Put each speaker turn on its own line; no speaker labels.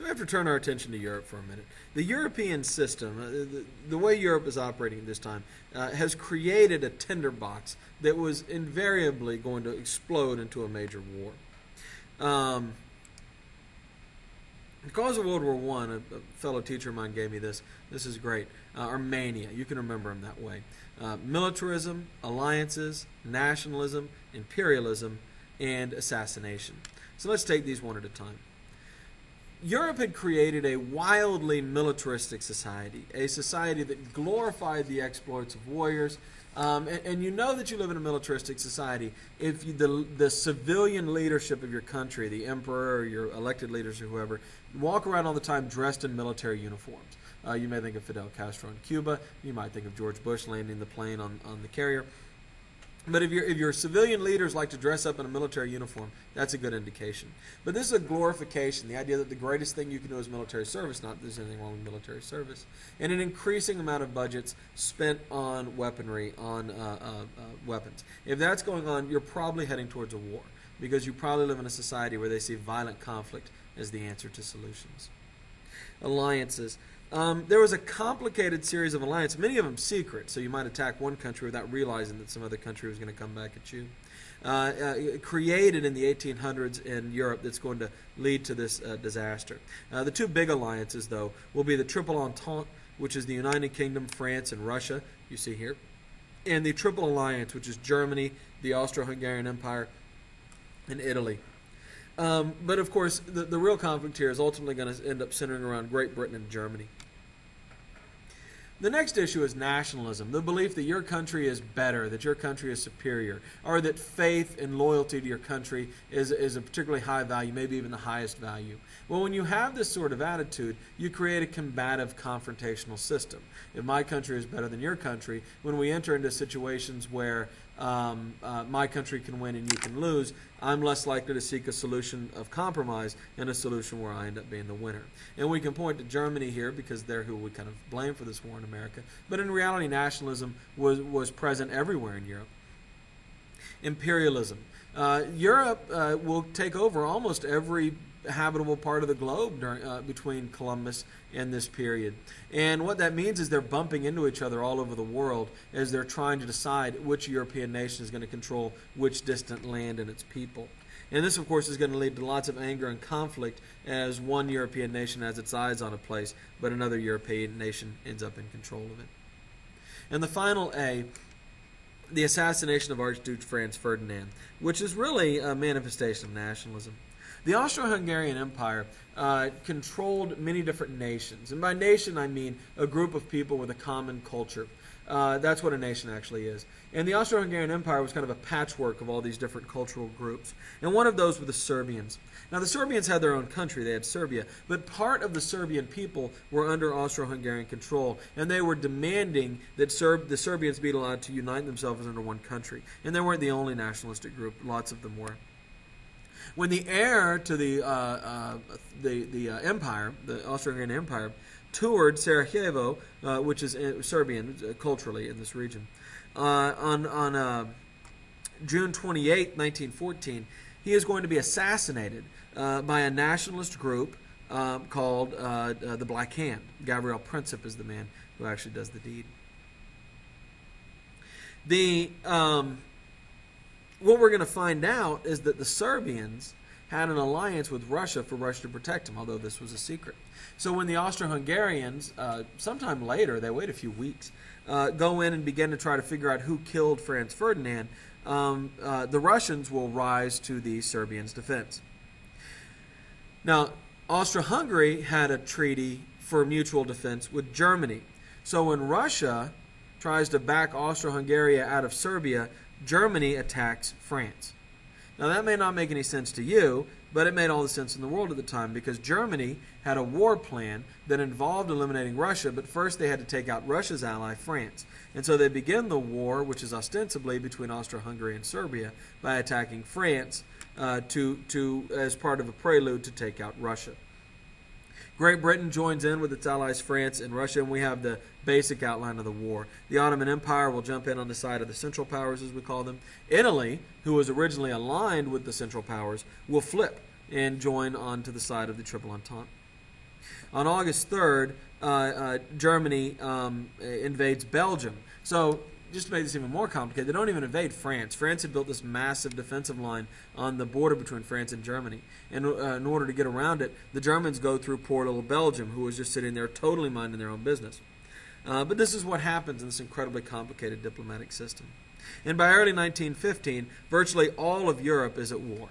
So we have to turn our attention to Europe for a minute. The European system, the way Europe is operating at this time, has created a tinderbox that was invariably going to explode into a major war. Because of World War I, a fellow teacher of mine gave me this. This is great. Armenia, you can remember him that way. Militarism, alliances, nationalism, imperialism, and assassination. So let's take these one at a time. Europe had created a wildly militaristic society, a society that glorified the exploits of warriors. And you know that you live in a militaristic society if the civilian leadership of your country, the emperor or your elected leaders or whoever, walk around all the time dressed in military uniforms. You may think of Fidel Castro in Cuba. You might think of George Bush landing the plane on the carrier. But if your civilian leaders like to dress up in a military uniform, that's a good indication. But this is a glorification, the idea that the greatest thing you can do is military service, not that there's anything wrong with military service. And an increasing amount of budgets spent on weaponry, on weapons. If that's going on, you're probably heading towards a war, because you probably live in a society where they see violent conflict as the answer to solutions. Alliances. There was a complicated series of alliances, many of them secret, so you might attack one country without realizing that some other country was going to come back at you. Created in the 1800s in Europe that's going to lead to this disaster. The two big alliances, though, will be the Triple Entente, which is the United Kingdom, France, and Russia, you see here, and the Triple Alliance, which is Germany, the Austro-Hungarian Empire, and Italy. But of course, the real conflict here is ultimately going to end up centering around Great Britain and Germany. The next issue is nationalism, the belief that your country is better, that your country is superior, or that faith and loyalty to your country is a particularly high value, maybe even the highest value. Well, when you have this sort of attitude, you create a combative, confrontational system. If my country is better than your country, when we enter into situations where my country can win and you can lose, I'm less likely to seek a solution of compromise and a solution where I end up being the winner. And we can point to Germany here because they're who we kind of blame for this war in America. But in reality, nationalism was present everywhere in Europe. Imperialism. Europe will take over almost every habitable part of the globe between Columbus and this period. And what that means is they're bumping into each other all over the world as they're trying to decide which European nation is going to control which distant land and its people. And this, of course, is going to lead to lots of anger and conflict as one European nation has its eyes on a place, but another European nation ends up in control of it. And the final A, the assassination of Archduke Franz Ferdinand, which is really a manifestation of nationalism. The Austro-Hungarian Empire controlled many different nations. And by nation, I mean a group of people with a common culture. That's what a nation actually is. And the Austro-Hungarian Empire was kind of a patchwork of all these different cultural groups. And one of those were the Serbians. Now, the Serbians had their own country. They had Serbia. But part of the Serbian people were under Austro-Hungarian control. And they were demanding that the Serbians be allowed to unite themselves under one country. And they weren't the only nationalistic group. Lots of them were. When the heir to the empire, the Austro-Hungarian Empire, toured Sarajevo, which is Serbian culturally in this region, on June 28, 1914, he is going to be assassinated by a nationalist group called the Black Hand. Gavril Princip is the man who actually does the deed. What we're going to find out is that the Serbians had an alliance with Russia for Russia to protect them, although this was a secret. So when the Austro-Hungarians, sometime later, they wait a few weeks, go in and begin to try to figure out who killed Franz Ferdinand, the Russians will rise to the Serbians' defense. Now, Austro-Hungary had a treaty for mutual defense with Germany. So when Russia tries to back Austro-Hungary out of Serbia, Germany attacks France. Now, that may not make any sense to you, but it made all the sense in the world at the time because Germany had a war plan that involved eliminating Russia, but first they had to take out Russia's ally, France. And so they begin the war, which is ostensibly between Austro-Hungary and Serbia, by attacking France as part of a prelude to take out Russia. Great Britain joins in with its allies France and Russia, and we have the basic outline of the war. The Ottoman Empire will jump in on the side of the Central Powers, as we call them. Italy, who was originally aligned with the Central Powers, will flip and join on to the side of the Triple Entente. On August 3rd, Germany invades Belgium. So just to make this even more complicated, they don't even invade France. France had built this massive defensive line on the border between France and Germany. And in order to get around it, the Germans go through poor little Belgium, who was just sitting there totally minding their own business. But this is what happens in this incredibly complicated diplomatic system. And by early 1915, virtually all of Europe is at war.